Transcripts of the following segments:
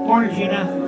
Morning, Gina.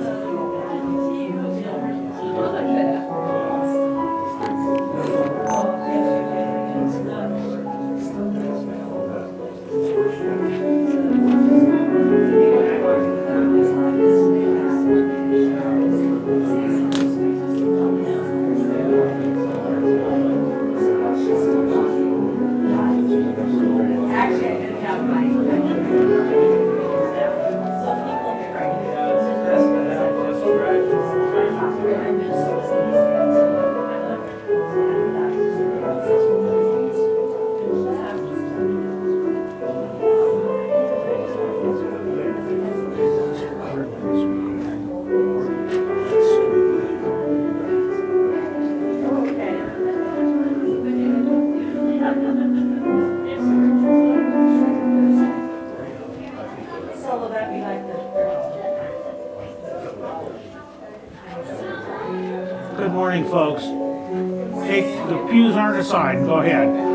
Good morning, folks. Take the pews aren't assigned. Go ahead.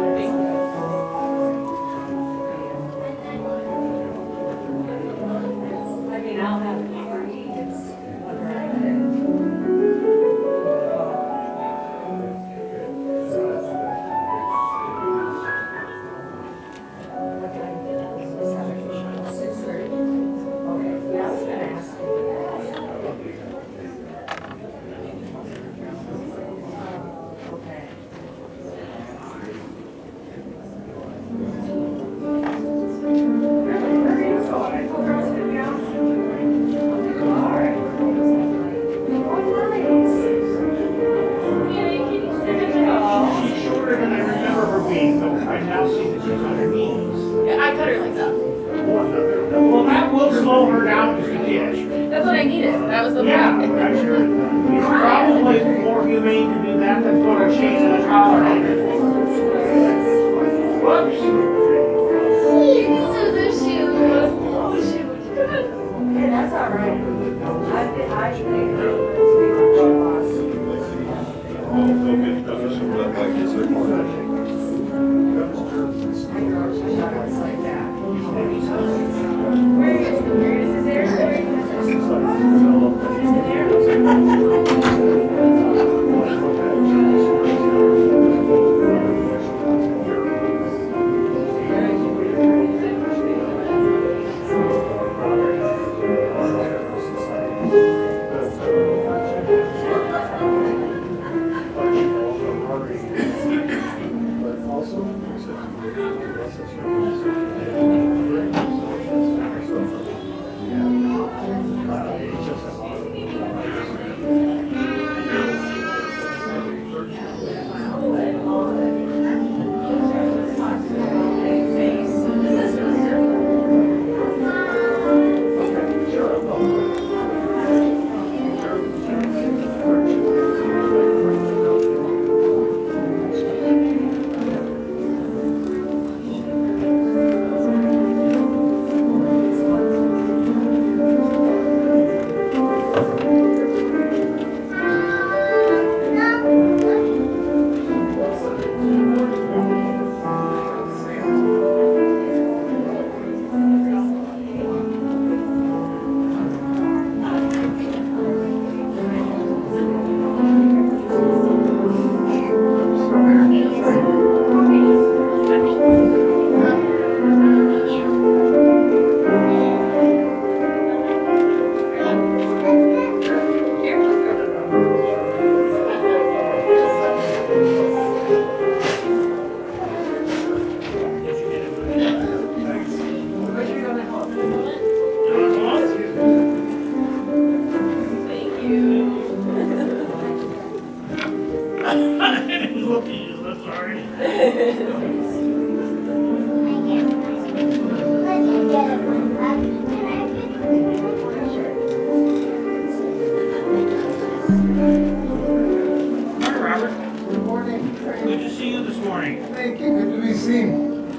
Good to see you this morning. Thank you. Good to be seen.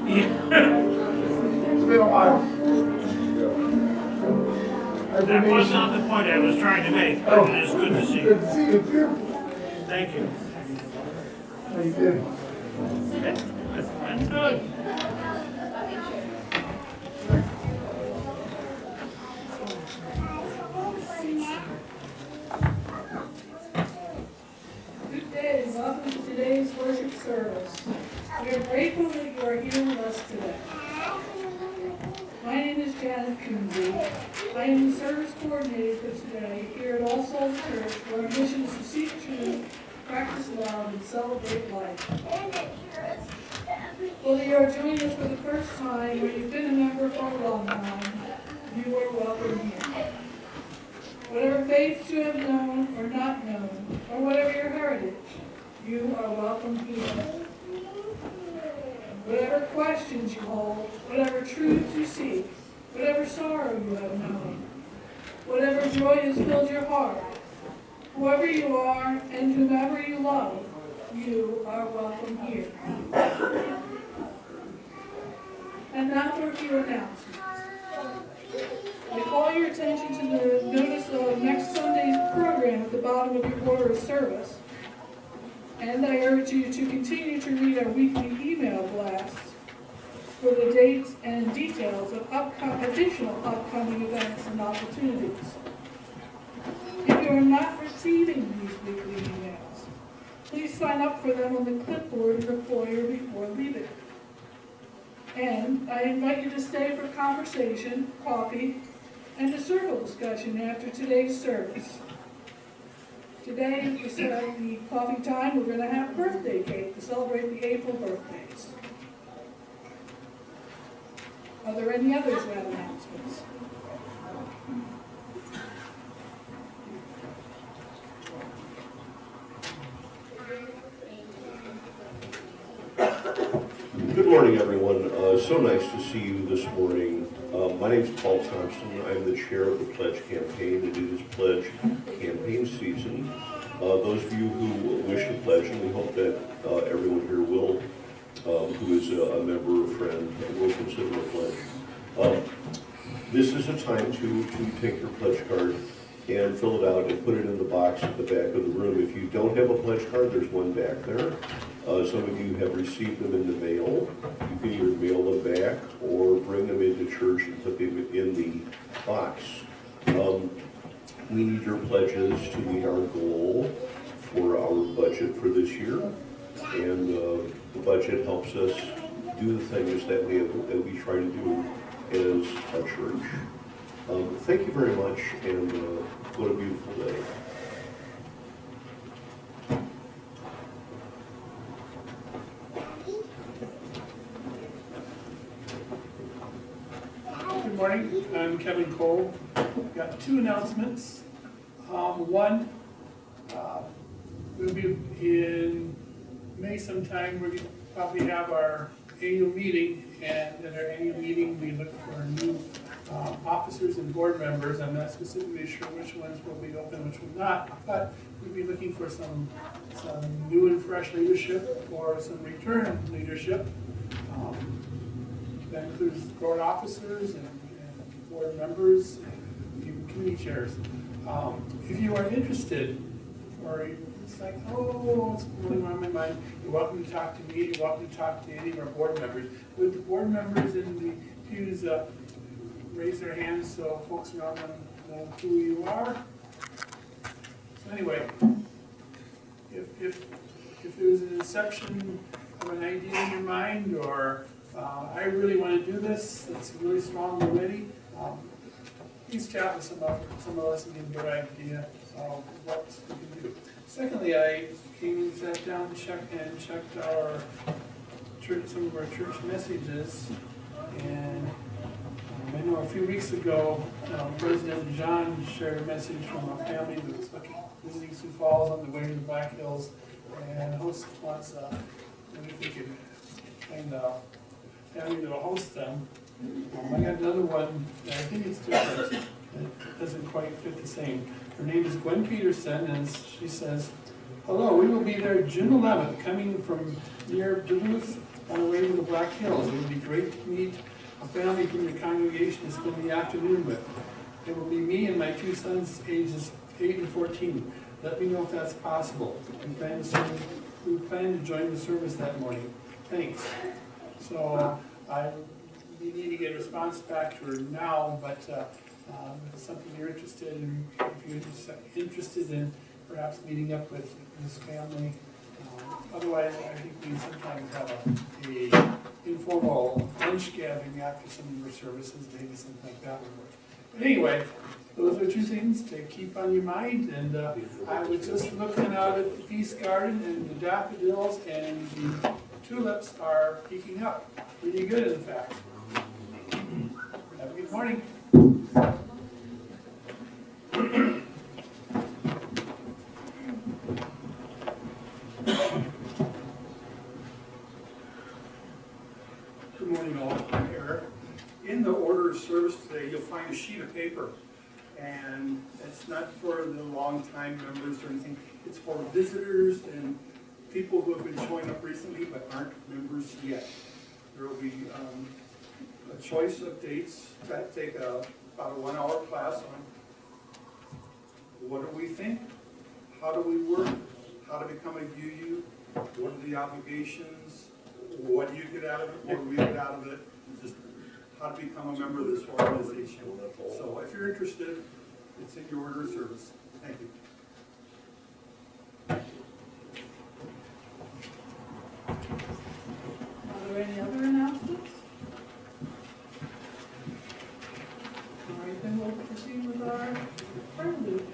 Yeah. It's been a while. That was not the point I was trying to make, but it is good to see Good you. to see you too. Thank you. How you doing? That's good. Good day, and welcome to today's worship service. We are grateful that you are here with us today. My name is Janet Coonsey. I am the service coordinator for today here at All Souls Church, where our mission is to seek truth, practice love, and celebrate life. Whether you are joining us for the first time or you've been a member for a long time, you are welcome here. Whatever faiths you have known or not known, or whatever your heritage, you are welcome here. Whatever questions you hold, whatever truths you seek, whatever sorrow you have known, whatever joy has filled your heart, whoever you are and whomever you love, you are welcome here. And now for a few announcements. I call your attention to the notice of next Sunday's program at the bottom of your order of service. And I urge you to continue to read our weekly email blasts for the dates and details of additional upcoming events and opportunities. If you are not receiving these weekly emails, please sign up for them on the clipboard in your foyer before leaving. And I invite you to stay for conversation, coffee, and a circle discussion after today's service. Today, instead of the coffee time, we're going to have birthday cake to celebrate the April birthdays. Are there any others who have announcements? Good morning, everyone. So nice to see you this morning. My name is Paul Thompson. I'm the chair of the Pledge Campaign. It is Pledge Campaign season. Those of you who wish to pledge, and we hope that everyone here will, who is a member or friend, will consider a pledge. This is a time to take your pledge card and fill it out and put it in the box at the back of the room. If you don't have a pledge card, there's one back there. Some of you have received them in the mail. You can either mail them back or bring them into church and put them in the box. We need your pledges to meet our goal for our budget for this year. And the budget helps us do the things that we try to do as a church. Thank you very much, and what a beautiful day. morning, I'm Kevin Cole. Got two announcements. One, we'll be in May sometime, we're gonna probably have our annual meeting, and at our annual meeting, we look for new officers and board members. I'm not specifically sure which ones will be open, which will not, but we'll be looking for some new and fresh leadership or some return leadership. That includes board officers and board members and even committee chairs. If you are interested, or it's like, oh, it's going on my mind, you're welcome to talk to me, you're welcome to talk to any of our board members. Would the board members in the pews raise their hands so folks around them know who you are? So anyway, if there's an inception of an idea in your mind, or I really want to do this, it's really strong already, please chat with some of us and get a good idea of what we can do. Secondly, I came and sat down and checked our church, some of our church messages, and I know a few weeks ago, President John shared a message from a family that was visiting Sioux Falls on the way to the Black Hills, and the host wants, if we could find a family that will host them. I got another one that I think it's different. It doesn't quite fit the same. Her name is Gwen Peterson, and she says, "Hello, we will be there June 11th, coming from near Duluth on the way to the Black Hills. It would be great to meet a family from your congregation to spend the afternoon with. It will be me and my two sons, ages 8 and 14. Let me know if that's possible. We plan to join the service that morning. Thanks." So we need to get a response back to her now, but if it's something you're interested in, if you're interested in perhaps meeting up with this family. Otherwise, I think we sometimes have a informal lunch gathering after some of your services, maybe something like that would work. But anyway, those are two things to keep on your mind, and I was just looking out at the peace garden, and the daffodils and the tulips are peeking up pretty good, in fact. Have a good morning. Good morning, all. I'm Eric. In the order of service today, you'll find a sheet of paper, and it's not for the long-time members or anything. It's for visitors and people who have been showing up recently but aren't members yet. There will be a choice of dates that take about a 1-hour class on what do we think, how do we work, how to become a UU, what are the obligations, what do you get out of it, what do we get out of it, just how to become a member of this organization. So if you're interested, it's in your order of service. Thank you. Are there any other announcements? All right, then we'll proceed with our prelude.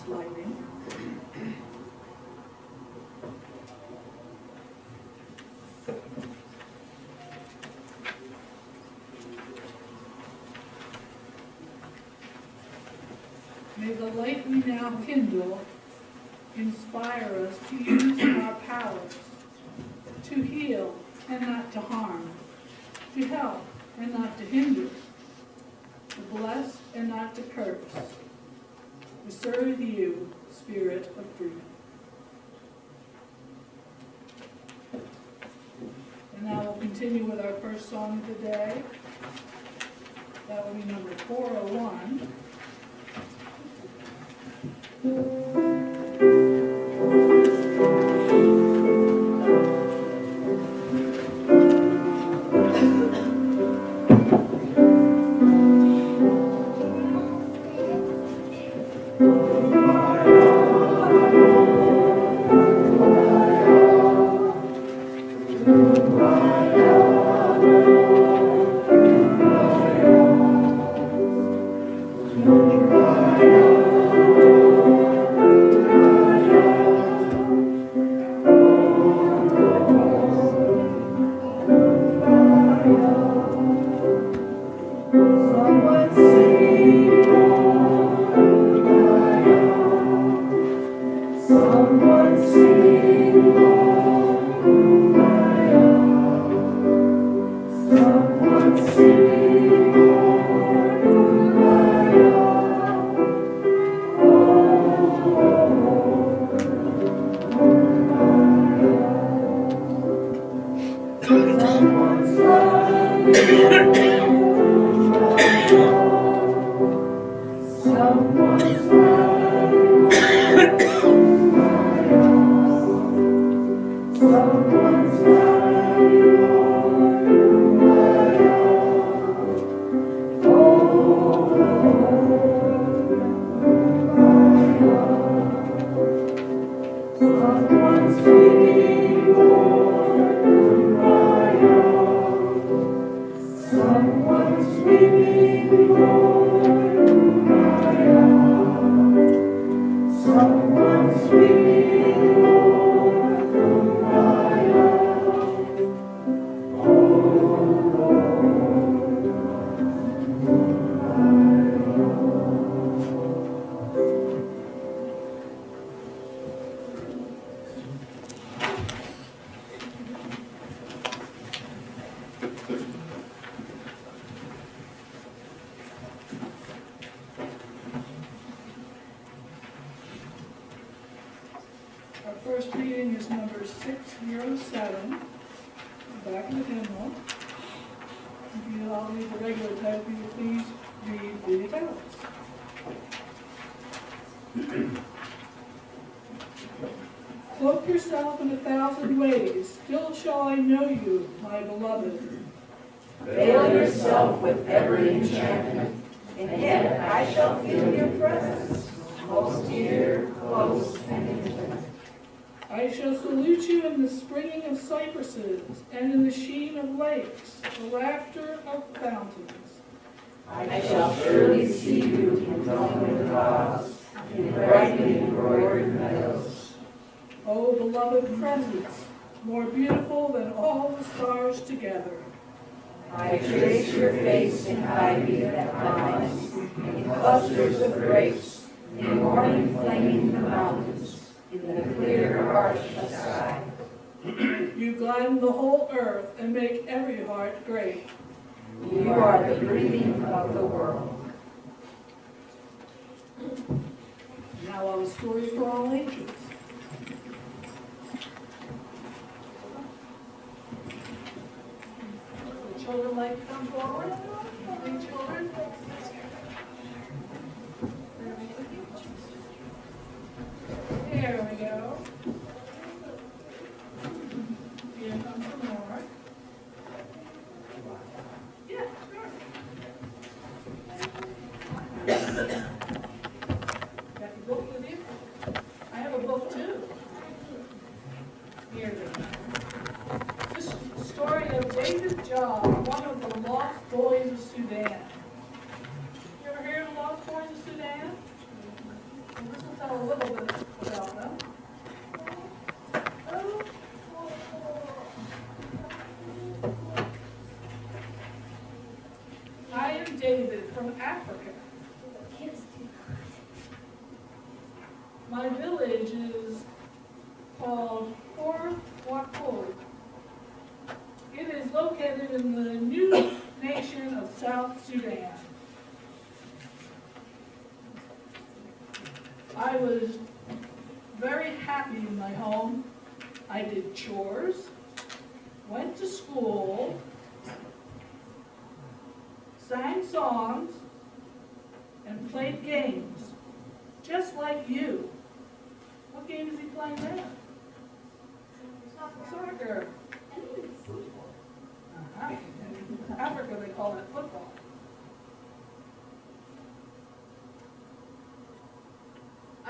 lighting. May the light we now kindle inspire us to use our powers, to heal and not to harm, to help and not to hinder, to bless and not to curse, to serve you, Spirit of freedom. And now we'll continue with our first song of the day. That will be number 401. Our first reading is number 607, back in the hymnal. If you allow me the regular type, will you please read the italics? Cloak yourself in 1,000 ways, still shall I know you, my beloved. Veil yourself with every enchantment, and yet I shall feel your presence, most near, close, and intimate. I shall salute you in the springing of cypresses, and in the sheen of lakes, the laughter of fountains. I shall surely see you in lonely clouds, in brightly embroidered meadows. O beloved presence, more beautiful than all the stars together. I trace your face in ivy that binds, in clusters of grapes, in morning flaming the mountains, in the clear arch of sky. You gladden the whole earth and make every heart great. You are the breathing of the world. Now a story for all ages. The children like to come forward? Any children? There we go. Here comes some more. Yeah, sure. Got the book with you? I have a book too. Here they go. This is the story of David Job, one of the lost boys of Sudan. You ever heard of the lost boys of Sudan? tell a little bit about them. I am David from Africa. My village is called Port Wakol. It is located in the new nation of South Sudan. I was very happy in my home. I did chores, went to school, sang songs, and played games, just like you. What game is he playing there? Soccer. Uh-huh. In Africa, they call it football.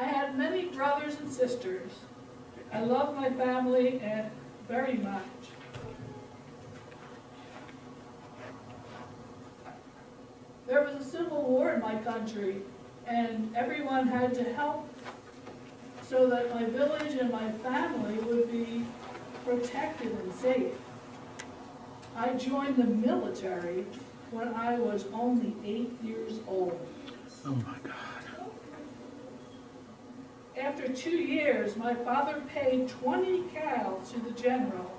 I had many brothers and sisters. I love my family very much. There was a civil war in my country, and everyone had to help so that my village and my family would be protected and safe. I joined the military when I was only 8 years old. Oh my God. After 2 years, my father paid 20 cows to the general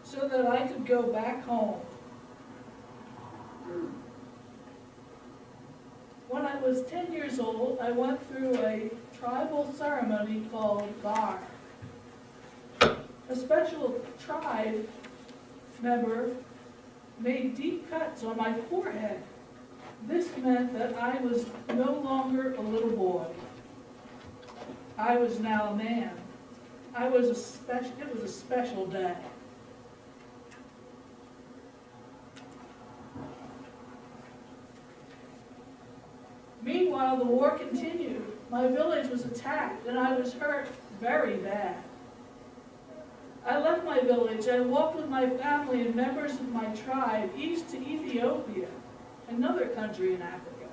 so that I could go back home. When I was 10 years old, I went through a tribal ceremony called Bar. A special tribe member made deep cuts on my forehead. This meant that I was no longer a little boy. I was now a man. It was a special day. Meanwhile, the war continued. My village was attacked and I was hurt very bad. I left my village. I walked with my family and members of my tribe east to Ethiopia, another country in Africa.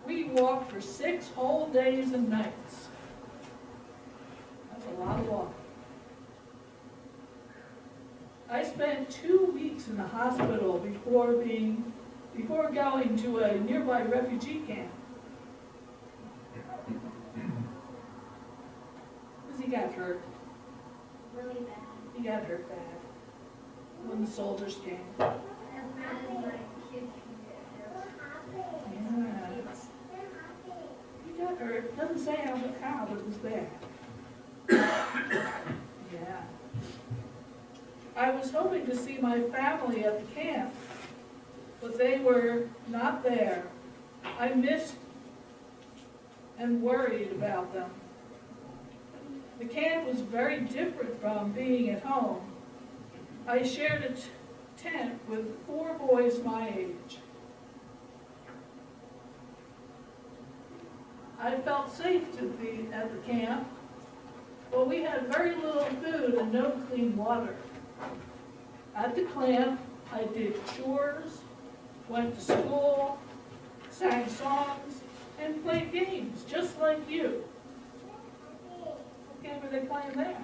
We walked for 6 whole days and nights. That's a lot of walking. I spent 2 weeks in the hospital before going to a nearby refugee camp. Because he got hurt. Really bad. He got hurt bad when the soldiers came. As bad as my kids can get hurt. Yeah. He got hurt. Doesn't say how, but it was bad. Yeah. I was hoping to see my family at the camp, but they were not there. I missed and worried about them. The camp was very different from being at home. I shared a tent with 4 boys my age. I felt safe to be at the camp, but we had very little food and no clean water. At the camp, I did chores, went to school, sang songs, and played games, just like you. What game were they playing there?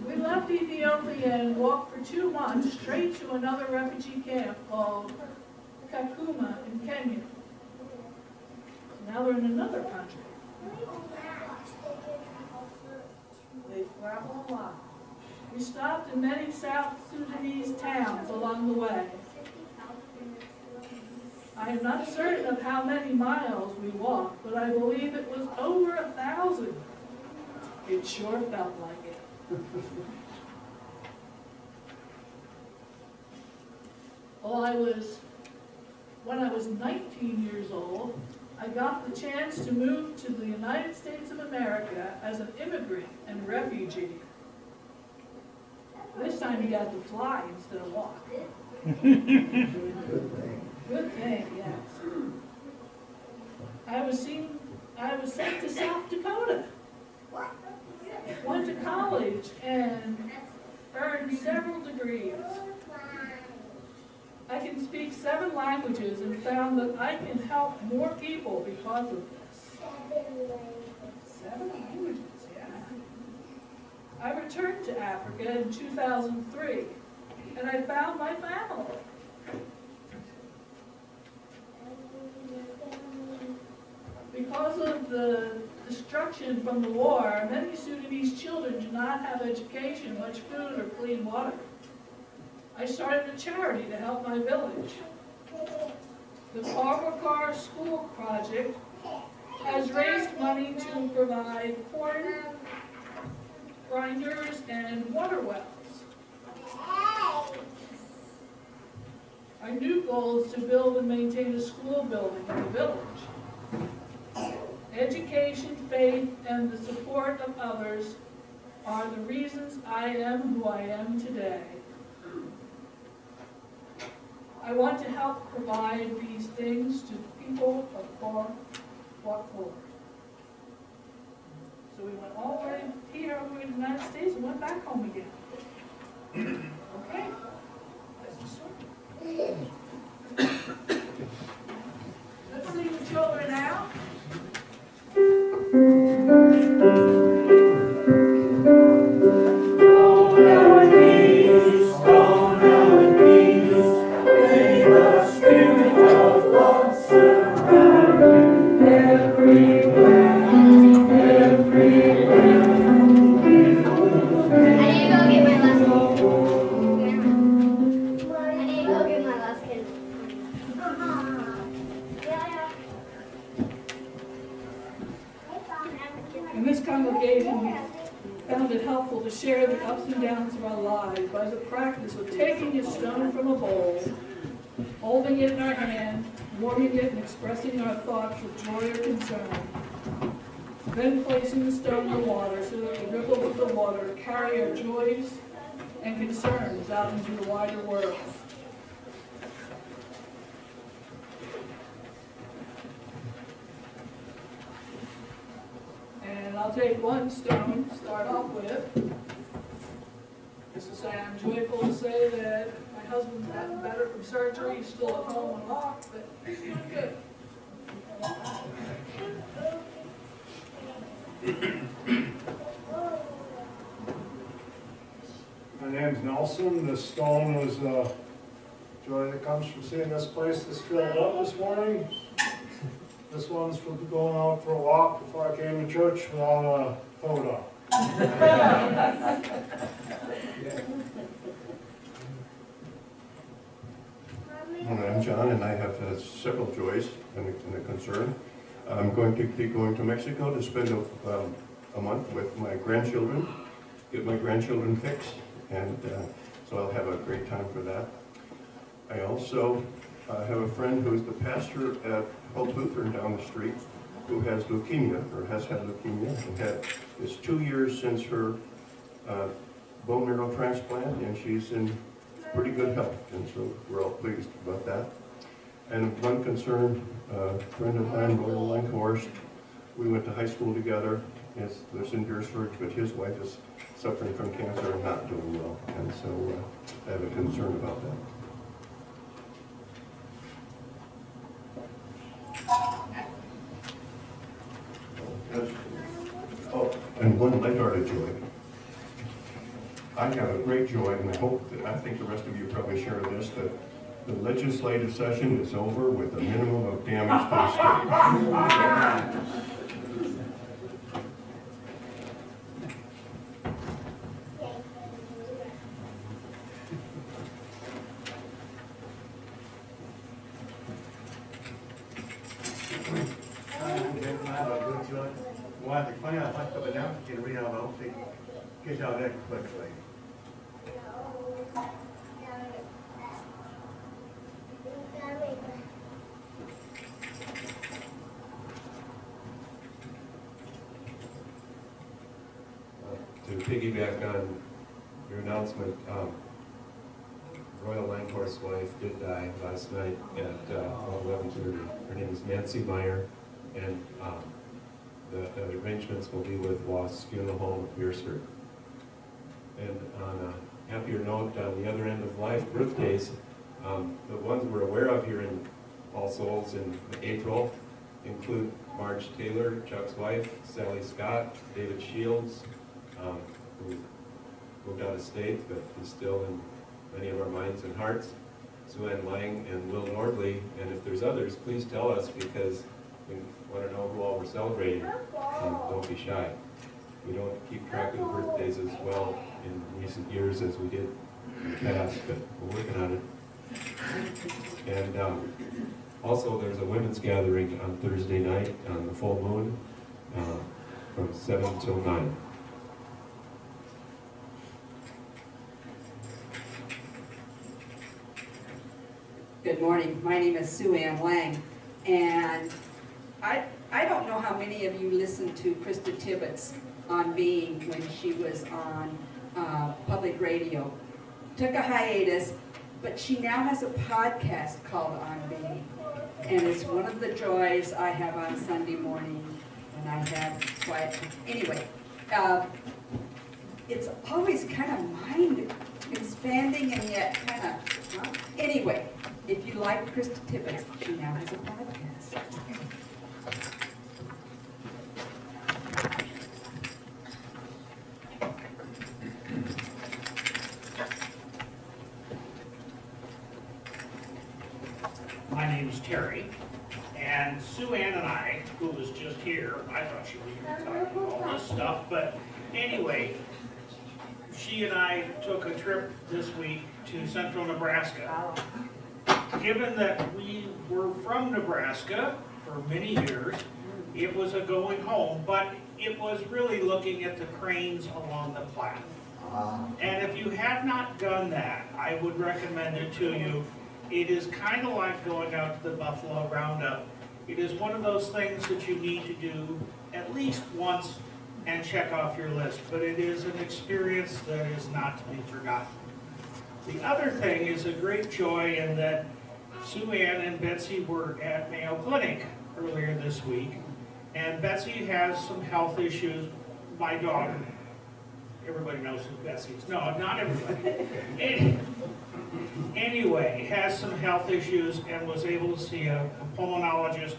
We left Ethiopia and walked for 2 months straight to another refugee camp called Kakuma in Kenya. Now they're in another country. They travel a lot. We stopped in many South Sudanese towns along the way. I am not certain of how many miles we walked, but I believe it was over 1,000. It sure felt like it. When I was 19 years old, I got the chance to move to the United States of America as an immigrant and refugee. This time you got to fly instead of walk. Good thing, yes. I was sent to South Dakota. Went to college and earned speak 7 languages and found that I can help more people because of this. 7 languages, yeah. I returned to Africa in 2003, and I found my family. Because of the destruction from the war, many Sudanese children do not have education, much food, or clean water. I started a charity to help my village. The Parvakar School Project has raised money to provide corn grinders and water wells. Our new goal is to build and maintain a school building in the village. Education, faith, and the support of others are the reasons I am who I am today. I want to help provide these things to people of what for. So we went all the way here over to the United States and went back home again. Okay, that's the story. Let's sing the children out. In this congregation, we found it helpful to share the ups and downs of our lives by the practice of taking a stone from a bowl, holding it in our hand, warming it, and expressing our thoughts with joy or concern. Then placing the stone in the water so that the ripples of the water carry our joys and concerns out into the wider world. And I'll take one stone to start off with. Just to say I'm joyful to say that my husband's gotten better from surgery. He's still at home and locked, but he's doing good. My name's Nelson. This stone was joy that comes from seeing this place that's filled up this morning. This one's for going out for a walk before I came to church without a coat on. I'm John, and I have several joys and a concern. I'm going to be going to Mexico to spend a month with my grandchildren, get my grandchildren fixed, and so I'll have a great time for that. I also have a friend who's the pastor at Hope Lutheran down the street who has leukemia, or has had leukemia, and it's 2 years since her bone marrow transplant, and she's in pretty good health, and so we're all pleased about that. And one concern, a friend of mine, Royal Langhorst, we went to high school together. He lives in Beersford, but his wife is suffering from cancer and not doing well, and so I have a concern about that. Oh, and one lighthearted joy. I have a great joy, and I think the rest of you probably share this, that the legislative session is over with a minimum of damage to the state. Well, the funny I like to now can read out all the get out that quickly. To piggyback on your announcement, Royal Langhorst's wife did die last night at 11:30. Her name is Nancy Meyer, and the arrangements will be with Wass Funeral Home of Beersford. And on a happier note, on the other end of life, birthdays, The ones we're aware of here in All Souls in April include Marge Taylor, Chuck's wife, Sally Scott, David Shields, who moved out of state but is still in many of our minds and hearts, Sue Ann Lang and Will Nordley, and if there's others, please tell us because we want to know who all we're celebrating. Don't be shy. We don't keep track of the birthdays as well in recent years as we did in the past, but we're working on it. And also there's a women's gathering on Thursday night on the full moon from 7 till 9. Good morning. My name is Sue Ann Lang, and I don't know how many of you listened to Krista Tibbetts on Being when she was on public radio. Took a hiatus, but she now has a podcast called On Being, and it's one of the joys I have on Sunday morning when I have quiet. Anyway, it's always kind of mind expanding and yet kind of, well, anyway. If you like Krista Tibbetts, she now has a podcast. My name is Terry, and Sue Ann and I, who was just here, I thought she was going to talk about all this stuff, but anyway, she and I took a trip this week to central Nebraska. Given that we were from Nebraska for many years, it was a going home, but it was really looking at the cranes along the Platte. And if you have not done that, I would recommend it to you. It is kind of like going out to the Buffalo Roundup. It is one of those things that you need to do at least once and check off your list, but it is an experience that is not to be forgotten. The other thing is a great joy in that Sue Ann and Betsy were at Mayo Clinic earlier this week, and Betsy has some health issues. My daughter, everybody knows who Betsy is. No, not everybody. Anyway, has some health issues and was able to see a pulmonologist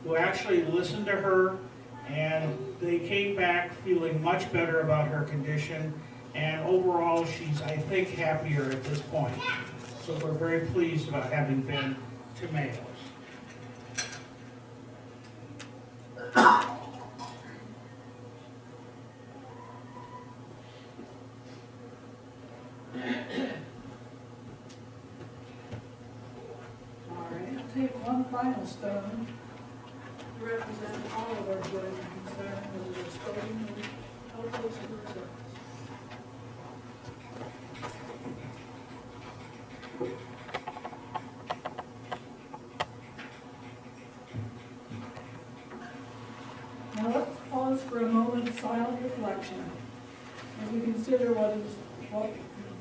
who actually listened to her, and they came back feeling much better about her condition, and overall she's, I think, happier at this point. So we're very pleased about having been to Mayo's. All right, I'll take one final stone to represent all of our joys and concerns as we're starting with helpless ourselves. Now let's pause for a moment of silent reflection as we consider what we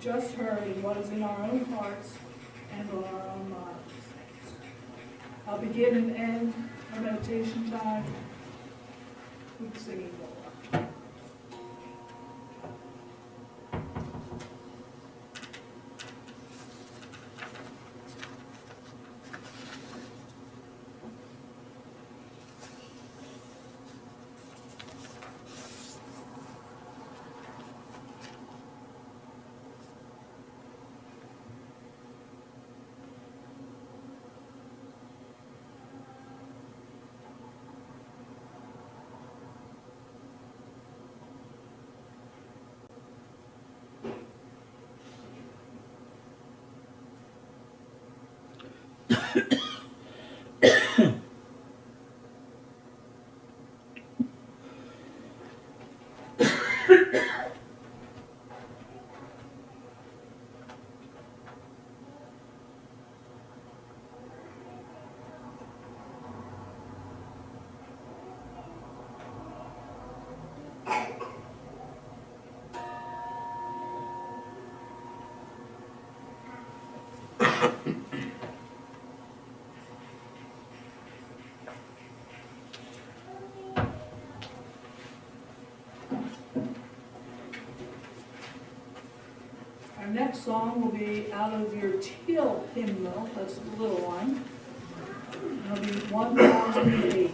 just heard and what is in our own hearts and on our own minds. I'll begin and end our meditation time with singing bowl. next song will be out of your teal hymnal, that's the little one. It'll be 1008.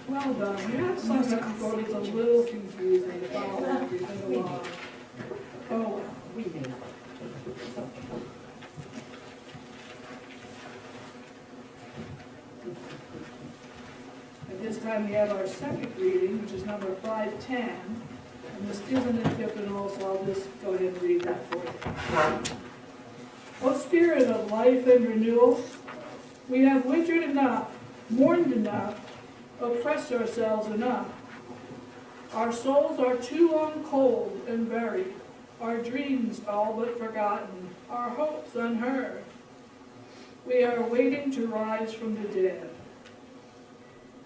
Well done. You have some that before it's a little confusing to follow everything along. Oh, well, we did. At this time, we have our second reading, which is number 510. And this isn't a hymnal, so I'll just go ahead and read that for you. O Spirit of life and renewal, we have wintered enough, mourned enough, oppressed ourselves enough. Our souls are too long cold and buried, our dreams all but forgotten, our hopes unheard. We are waiting to rise from the dead.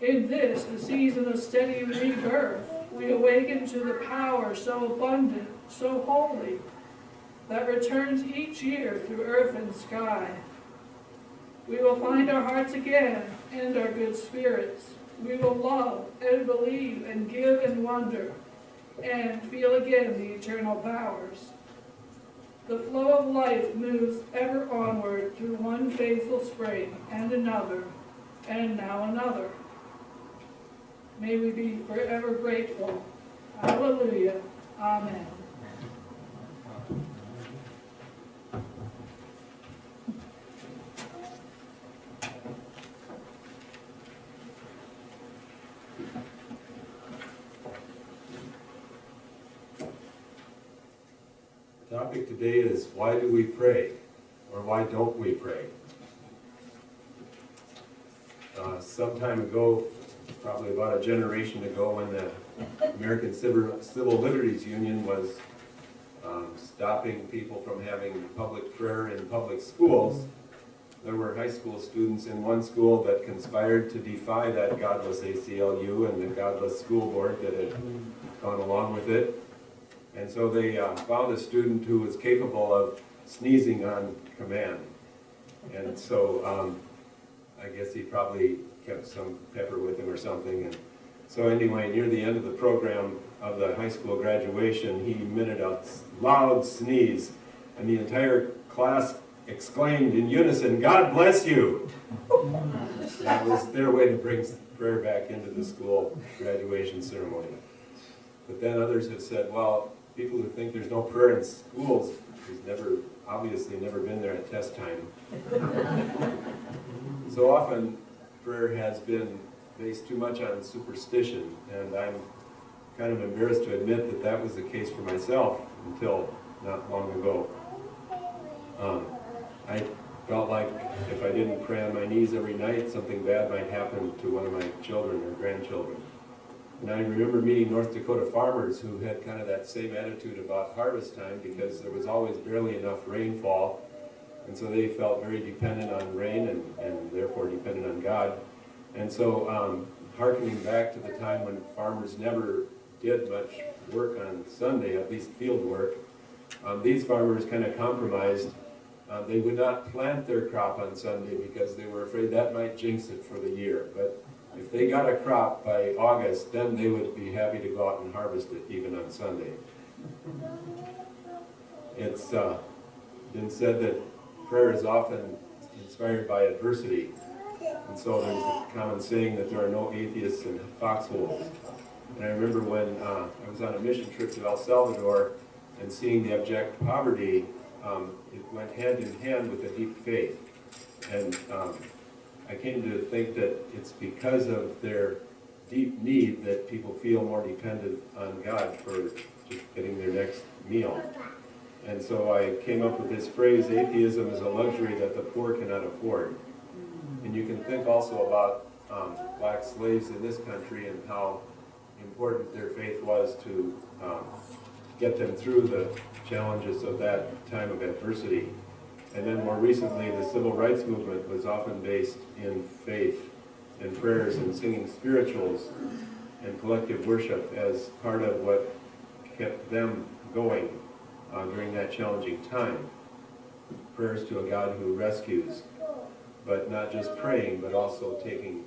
In this, the season of steady rebirth, we awaken to the power so abundant, so holy, that returns each year through earth and sky. We will find our hearts again and our good spirits. We will love and believe and give and wonder and feel again the eternal powers. The flow of life moves ever onward through one faithful spring and another, and now another. May we be forever grateful. Hallelujah. Amen. The topic today is why do we pray, or why don't we pray? Some time ago, probably about a generation ago, when the American Civil Liberties Union was stopping people from having public prayer in public schools, there were high school students in one school that conspired to defy that godless ACLU and the godless school board that had gone along with it. And so they found a student who was capable of sneezing on command. And so I guess he probably kept some pepper with him or something. And so anyway, near the end of the program of the high school graduation, he emitted a loud sneeze, and the entire class exclaimed in unison, "God bless you!" That was their way to bring prayer back into the school graduation ceremony. But then others have said, well, people who think there's no prayer in schools has obviously never been there at test time. So often, prayer has been based too much on superstition, and I'm kind of embarrassed to admit that that was the case for myself until not long ago. I felt like if I didn't pray on my knees every night, something bad might happen to one of my children or grandchildren. And I remember meeting North Dakota farmers who had kind of that same attitude about harvest time because there was always barely enough rainfall. And so they felt very dependent on rain and therefore dependent on God. And so hearkening back to the time when farmers never did much work on Sunday, at least field work, these farmers kind of compromised. They would not plant their crop on Sunday because they were afraid that might jinx it for the year. But if they got a crop by August, then they would be happy to go out and harvest it even on Sunday. It's been said that prayer is often inspired by adversity. And so there's a common saying that there are no atheists in foxholes. And I remember when I was on a mission trip to El Salvador and seeing the abject poverty, it went hand in hand with a deep faith. And I came to think that it's because of their deep need that people feel more dependent on God for just getting their next meal. And so I came up with this phrase, atheism is a luxury that the poor cannot afford. And you can think also about black slaves in this country and how important their faith was to get them through the challenges of that time of adversity. And then more recently, the civil rights movement was often based in faith and prayers and singing spirituals and collective worship as part of what kept them going during that challenging time. Prayers to a God who rescues, but not just praying, but also taking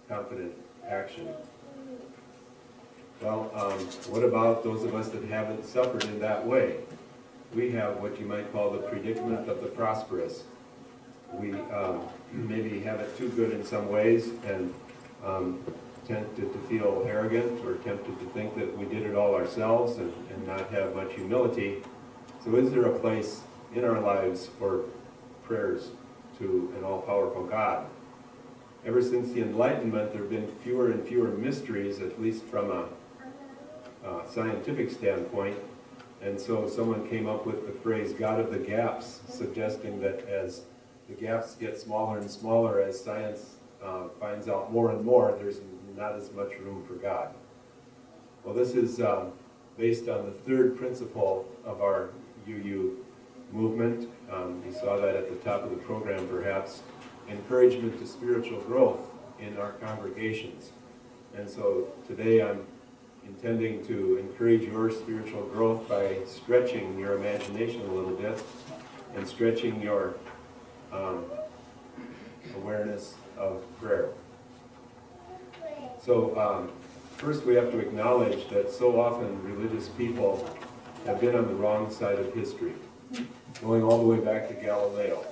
confident action. Well, what about those of us that haven't suffered in that way? We have what you might call the predicament of the prosperous. We maybe have it too good in some ways and tempted to feel arrogant or tempted to think that we did it all ourselves and not have much humility. So is there a place in our lives for prayers to an all-powerful God? Ever since the Enlightenment, there have been fewer and fewer mysteries, at least from a scientific standpoint. And so someone came up with the phrase God of the gaps, suggesting that as the gaps get smaller and smaller, as science finds out more and more, there's not as much room for God. Well, this is based on the third principle of our UU movement. You saw that at the top of the program, perhaps. Encouragement to spiritual growth in our congregations. And so today I'm intending to encourage your spiritual growth by stretching your imagination a little bit and stretching your awareness of prayer. So first we have to acknowledge that so often religious people have been on the wrong side of history, going all the way back to Galileo.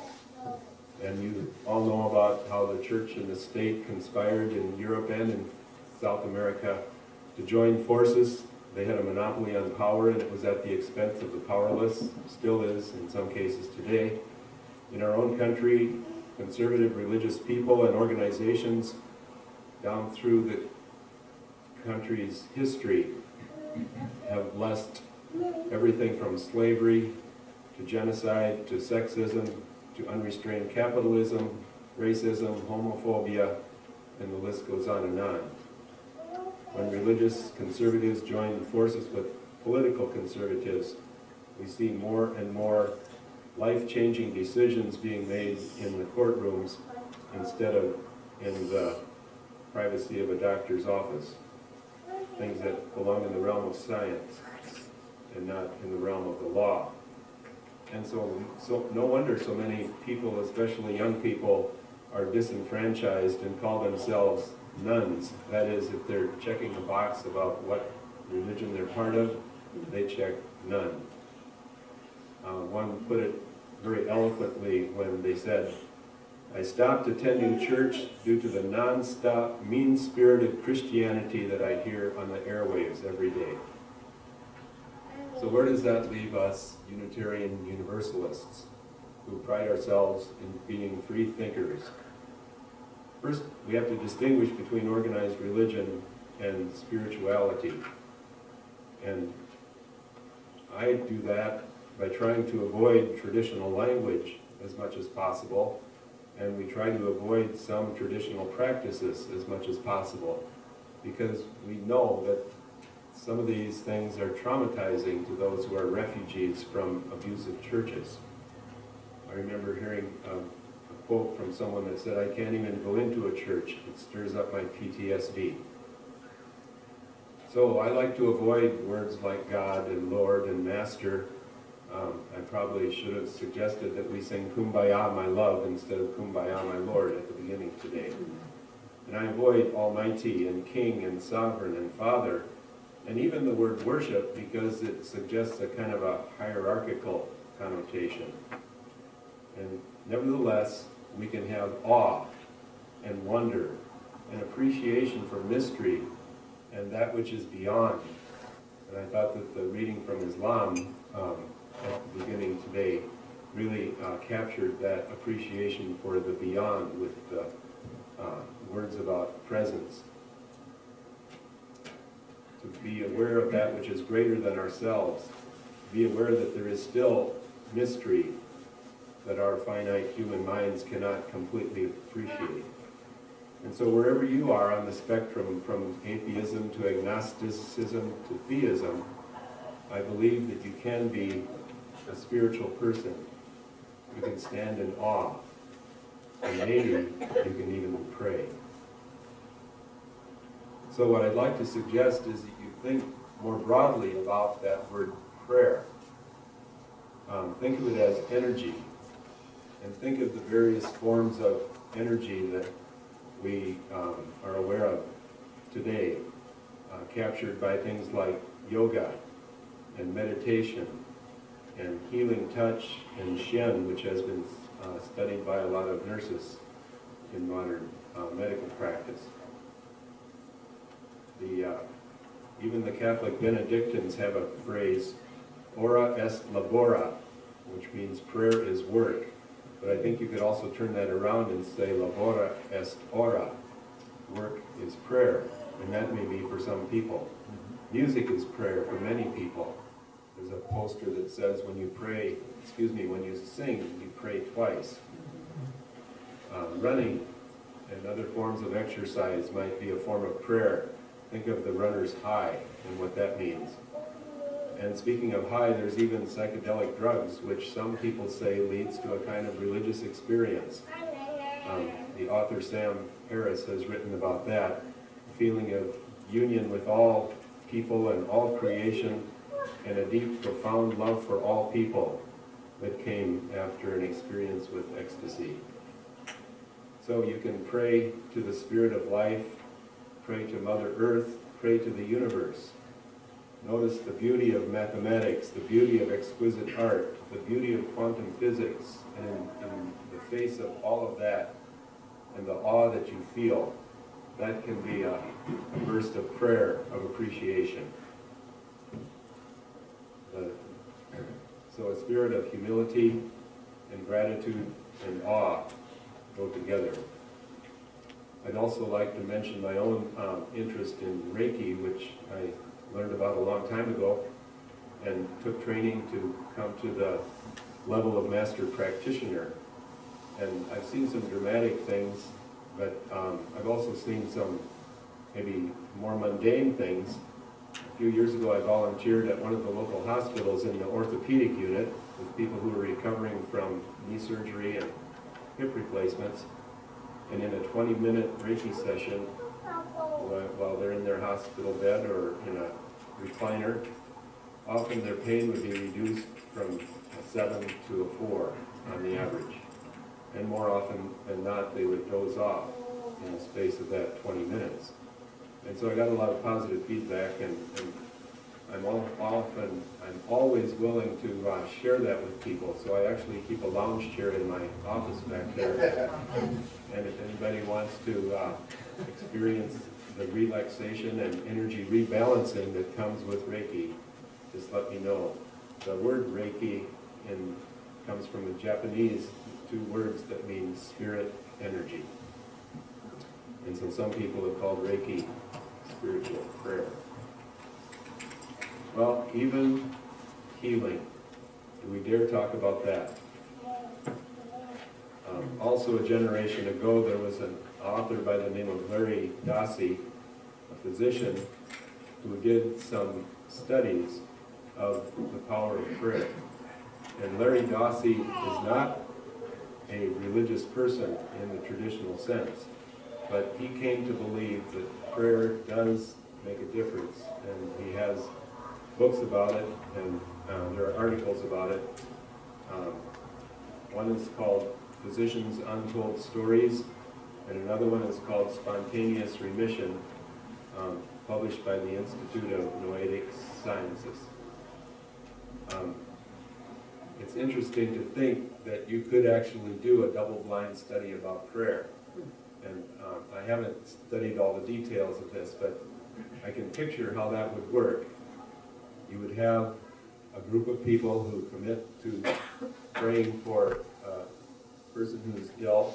And you all know about how the church and the state conspired in Europe and in South America to join forces. They had a monopoly on power, and it was at the expense of the powerless, still is in some cases today. In our own country, conservative religious people and organizations down through the country's history have blessed everything from slavery to genocide to sexism to unrestrained capitalism, racism, homophobia, and the list goes on and on. When religious conservatives join forces with political conservatives, we see more and more life-changing decisions being made in the courtrooms instead of in the privacy of a doctor's office, things that belong in the realm of science. and not in the realm of the law. And so no wonder so many people, especially young people, are disenfranchised and call themselves nuns. That is, if they're checking a box about what religion they're part of, they check none. One put it very eloquently when they said, "I stopped attending church due to the non-stop, mean-spirited Christianity that I hear on the airwaves every day." So where does that leave us Unitarian Universalists who pride ourselves in being free thinkers? First, we have to distinguish between organized religion and spirituality. And I do that by trying to avoid traditional language as much as possible, and we try to avoid some traditional practices as much as possible, because we know that some of these things are traumatizing to those who are refugees from abusive churches. I remember hearing a quote from someone that said, "I can't even go into a church, it stirs up my PTSD." So I like to avoid words like God and Lord and Master. I probably should have suggested that we sing "Kumbaya, my love" instead of "Kumbaya, my Lord" at the beginning today. And I avoid Almighty and King and Sovereign and Father, and even the word worship, because it suggests a kind of a hierarchical connotation. And nevertheless, we can have awe and wonder and appreciation for mystery and that which is beyond. And I thought that the reading from Islam at the beginning today really captured that appreciation for the beyond with the words about presence. To be aware of that which is greater than ourselves, be aware that there is still mystery that our finite human minds cannot completely appreciate. And so wherever you are on the spectrum, from atheism to agnosticism to theism, I believe that you can be a spiritual person. You can stand in awe, and maybe you can even pray. So what I'd like to suggest is that you think more broadly about that word prayer. Think of it as energy, and think of the various forms of energy that we are aware of today, captured by things like yoga and meditation and healing touch and Shen, which has been studied by a lot of nurses in modern medical practice. Even the Catholic Benedictines have a phrase, "Ora est labora," which means prayer is work. But I think you could also turn that around and say, "Labora est ora," work is prayer, and that may be for some people. Music is prayer for many people. There's a poster that says when you sing, you pray twice. Running and other forms of exercise might be a form of prayer. Think of the runner's high and what that means. And speaking of high, there's even psychedelic drugs, which some people say leads to a kind of religious experience. The author Sam Harris has written about that, a feeling of union with all people and all creation, and a deep, profound love for all people that came after an experience with ecstasy. So you can pray to the Spirit of life, pray to Mother Earth, pray to the universe. Notice the beauty of mathematics, the beauty of exquisite art, the beauty of quantum physics, and in the face of all of that, and the awe that you feel, that can be a burst of prayer, of appreciation. So a spirit of humility and gratitude and awe go together. I'd also like to mention my own interest in Reiki, which I learned about a long time ago and took training to come to the level of master practitioner. And I've seen some dramatic things, but I've also seen some maybe more mundane things. A few years ago I volunteered at one of the local hospitals in the orthopedic unit with people who were recovering from knee surgery and hip replacements. And in a 20-minute Reiki session, while they're in their hospital bed or in a recliner, often their pain would be reduced from a 7 to a 4 on the average. And more often than not, they would doze off in the space of that 20 minutes. And so I got a lot of positive feedback, and I'm always willing to share that with people. So I actually keep a lounge chair in my office back there. And if anybody wants to experience the relaxation and energy rebalancing that comes with Reiki, just let me know. The word Reiki comes from the Japanese, two words that mean spirit energy. And so some people have called Reiki spiritual prayer. Well, even healing. Do we dare talk about that? Also, a generation ago, there was an author by the name of Larry Dossey, a physician, who did some studies of the power of prayer. And Larry Dossey is not a religious person in the traditional sense, but he came to believe that prayer does make a difference, and he has books about it, and there are articles about it. One is called Physicians' Untold Stories, and another one is called Spontaneous Remission, published by the Institute of Noetic Sciences. It's interesting to think that you could actually do a double-blind study about prayer. And I haven't studied all the details of this, but I can picture how that would work. You would have a group of people who commit to praying for a person who's ill,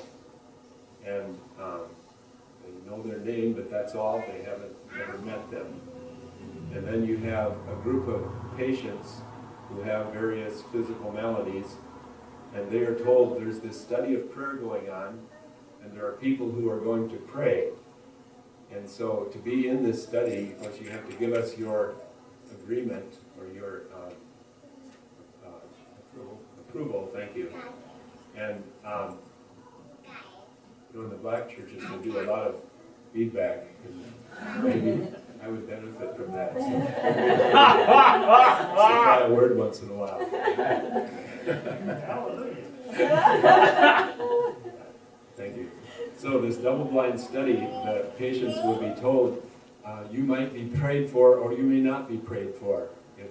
and they know their name, but that's all. They haven't never met them. And then you have a group of patients who have various physical maladies, and they are told there's this study of prayer going on, and there are people who are going to pray. And so to be in this study, what you have to give us your agreement or your approval, thank you. And in the black churches, they do a lot of feedback, and maybe I would benefit from that. So try a word once in a while. Thank you. So this double-blind study, the patients will be told, you might be prayed for or you may not be prayed for, if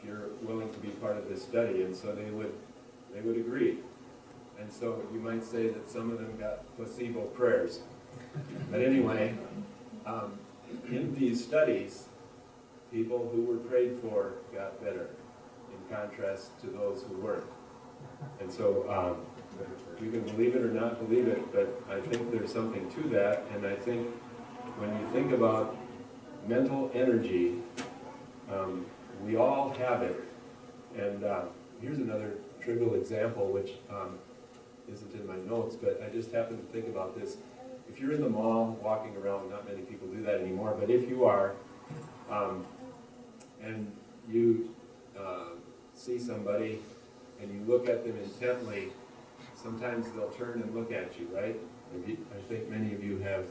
you're willing to be part of this study. And so they would agree. And so you might say that some of them got placebo prayers. But anyway, in these studies, people who were prayed for got better, in contrast to those who weren't. And so you can believe it or not believe it, but I think there's something to that. And I think when you think about mental energy, we all have it. And here's another trivial example, which isn't in my notes, but I just happened to think about this. If you're in the mall walking around, not many people do that anymore, but if you are, and you see somebody and you look at them intently, sometimes they'll turn and look at you, right? I think many of you have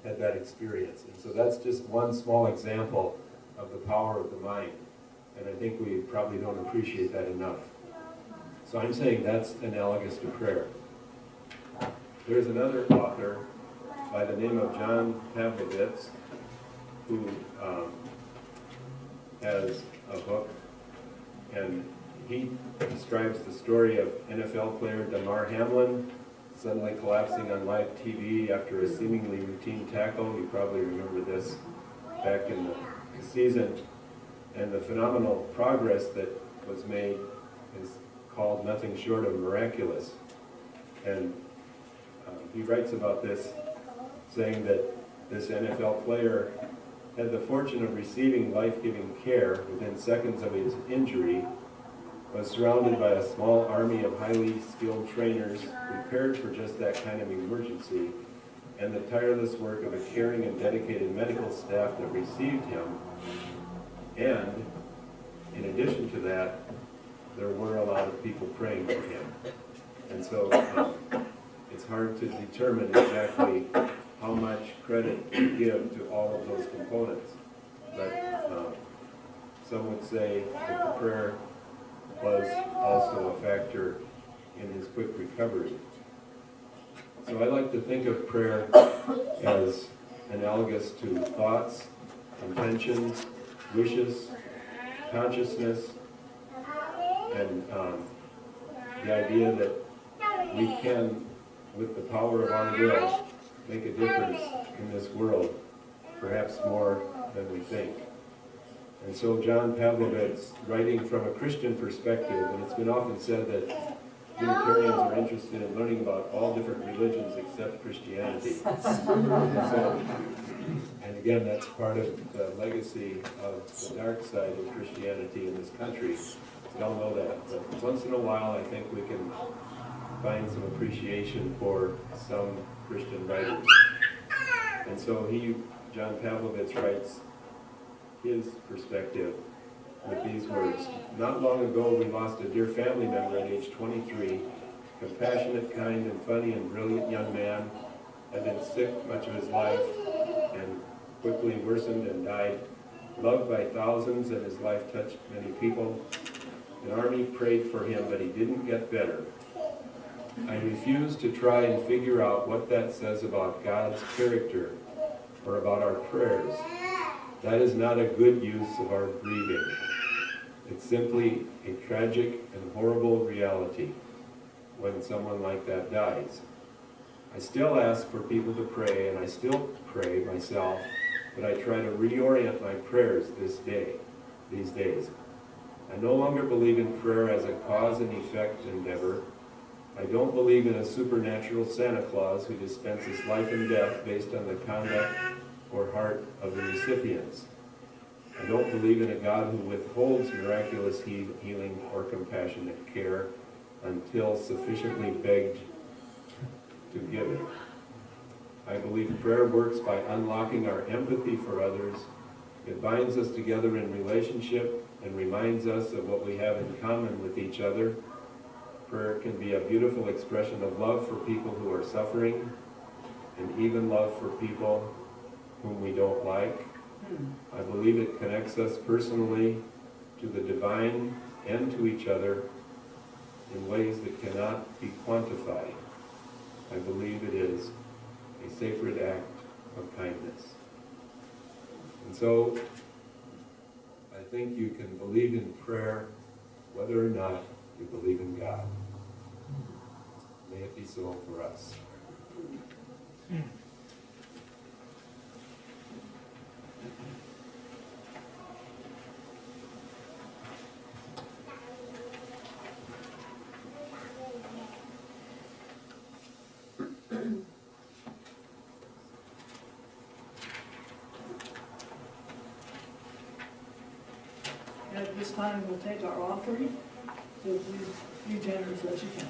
had that experience. And so that's just one small example of the power of the mind. And I think we probably don't appreciate that enough. So I'm saying that's analogous to prayer. There's another author by the name of John Pavlovitz who has a book, and he describes the story of NFL player Damar Hamlin suddenly collapsing on live TV after a seemingly routine tackle. You probably remember this back in the season. And the phenomenal progress that was made is called nothing short of miraculous. And he writes about this, saying that this NFL player had the fortune of receiving life-giving care within seconds of his injury, was surrounded by a small army of highly skilled trainers prepared for just that kind of emergency, and the tireless work of a caring and dedicated medical staff that received him. And in addition to that, there were a lot of people praying for him. And so it's hard to determine exactly how much credit to give to all of those components. But some would say that the prayer was also a factor in his quick recovery. So I like to think of prayer as analogous to thoughts, intentions, wishes, consciousness, and the idea that we can, with the power of our will, make a difference in this world, perhaps more than we think. And so John Pavlovitz, writing from a Christian perspective, and it's been often said that Unitarians are interested in learning about all different religions except Christianity. So, and again, that's part of the legacy of the dark side of Christianity in this country. We all know that. But once in a while, I think we can find some appreciation for some Christian writers. And so John Pavlovitz writes his perspective with these words. Not long ago, we lost a dear family member at age 23. Compassionate, kind, and funny and brilliant young man, had been sick much of his life and quickly worsened and died. Loved by thousands, and his life touched many people. The army prayed for him, but he didn't get better. I refuse to try and figure out what that says about God's character or about our prayers. That is not a good use of our grieving. It's simply a tragic and horrible reality when someone like that dies. I still ask for people to pray, and I still pray myself, but I try to reorient my prayers these days. I no longer believe in prayer as a cause and effect endeavor. I don't believe in a supernatural Santa Claus who dispenses life and death based on the conduct or heart of the recipients. I don't believe in a God who withholds miraculous healing or compassionate care until sufficiently begged to give it. I believe prayer works by unlocking our empathy for others. It binds us together in relationship and reminds us of what we have in common with each other. Prayer can be a beautiful expression of love for people who are suffering, and even love for people whom we don't like. I believe it connects us personally to the divine and to each other in ways that cannot be quantified. I believe it is a sacred act of kindness. And so, I think you can believe in prayer whether or not you believe in God. May it be so for us. At this time, we'll take our offering, so please be generous as you can.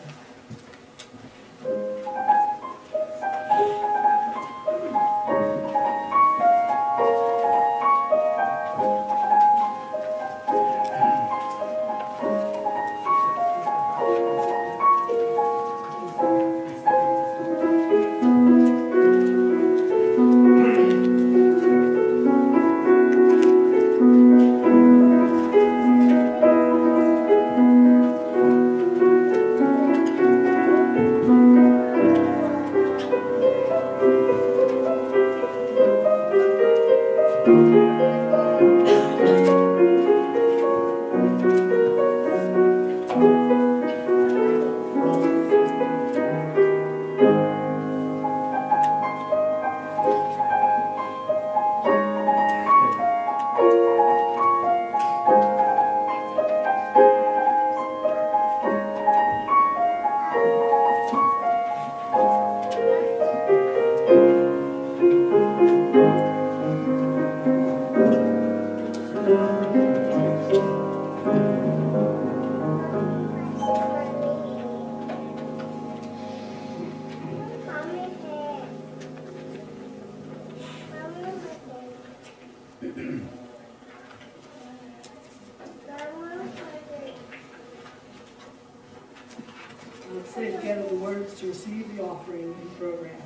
Let's say together the words to receive the offering in the program.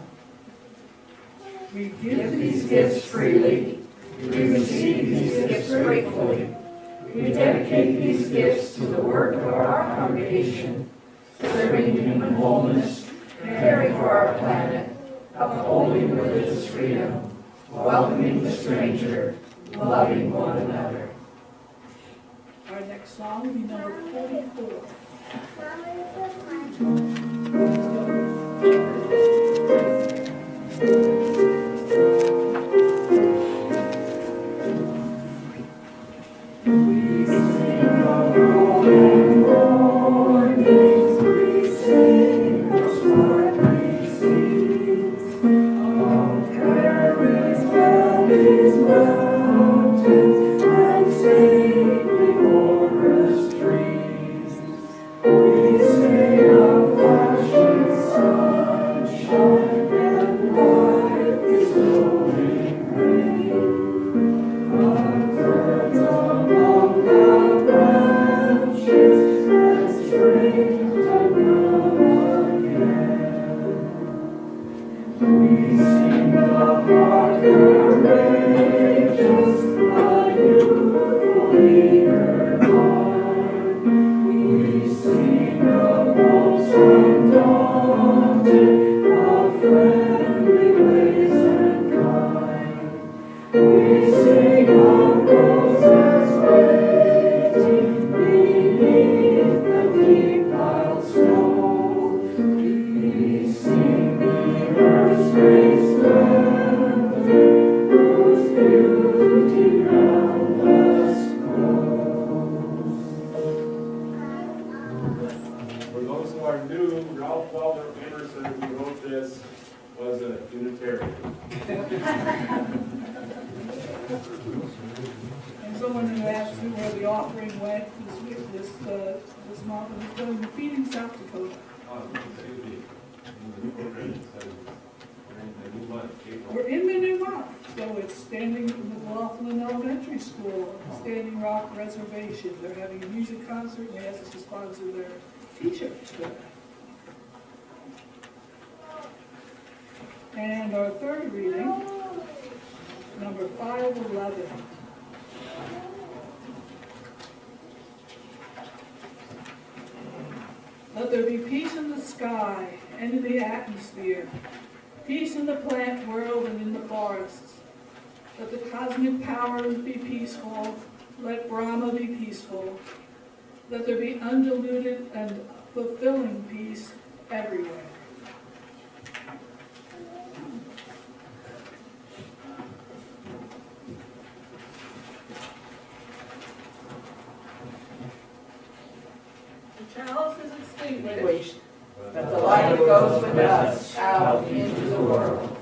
We give These gifts freely. We receive these gifts gratefully. we dedicate these gifts to the work of our congregation, serving human wholeness, caring for our planet, upholding religious freedom, welcoming the stranger, loving one another. Our next song will be number 44. We sing of golden mornings, we sing of sparkling seas, of prairies, valleys, mountains, and stately forest trees. We sing of flashing sunshine and light bestowing rain, of birds among the branches as springtime come again. We sing of heart courageous, a youthful eager heart. We sing of hopes undaunted, of friendly ways and kind. We sing of roses waiting beneath the deep piled snow. We sing the earth's great splendor, whose beauty round us grows. For those who are new, Ralph Waldo Emerson, who wrote this, was a Unitarian. And someone who asked me where the offering went this month, and it's going to Feeding South Dakota. We're in the new month, so it's Standing McLaughlin Elementary School, Standing Rock Reservation. They're having a music concert, and they asked us to sponsor their t-shirts. And our third reading, number 511. Let there be peace in the sky and in the atmosphere, peace in the plant world and in the forests. Let the cosmic powers be peaceful, let Brahma be peaceful. Let there be undiluted and fulfilling peace everywhere. The chalice is extinguished, But the light goes with us out into the world.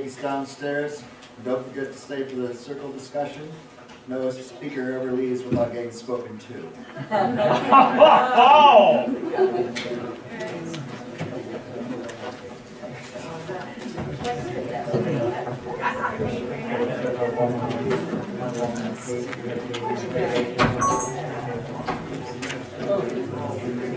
meetings downstairs. Don't forget to stay for the circle discussion. No speaker ever leaves without getting spoken to.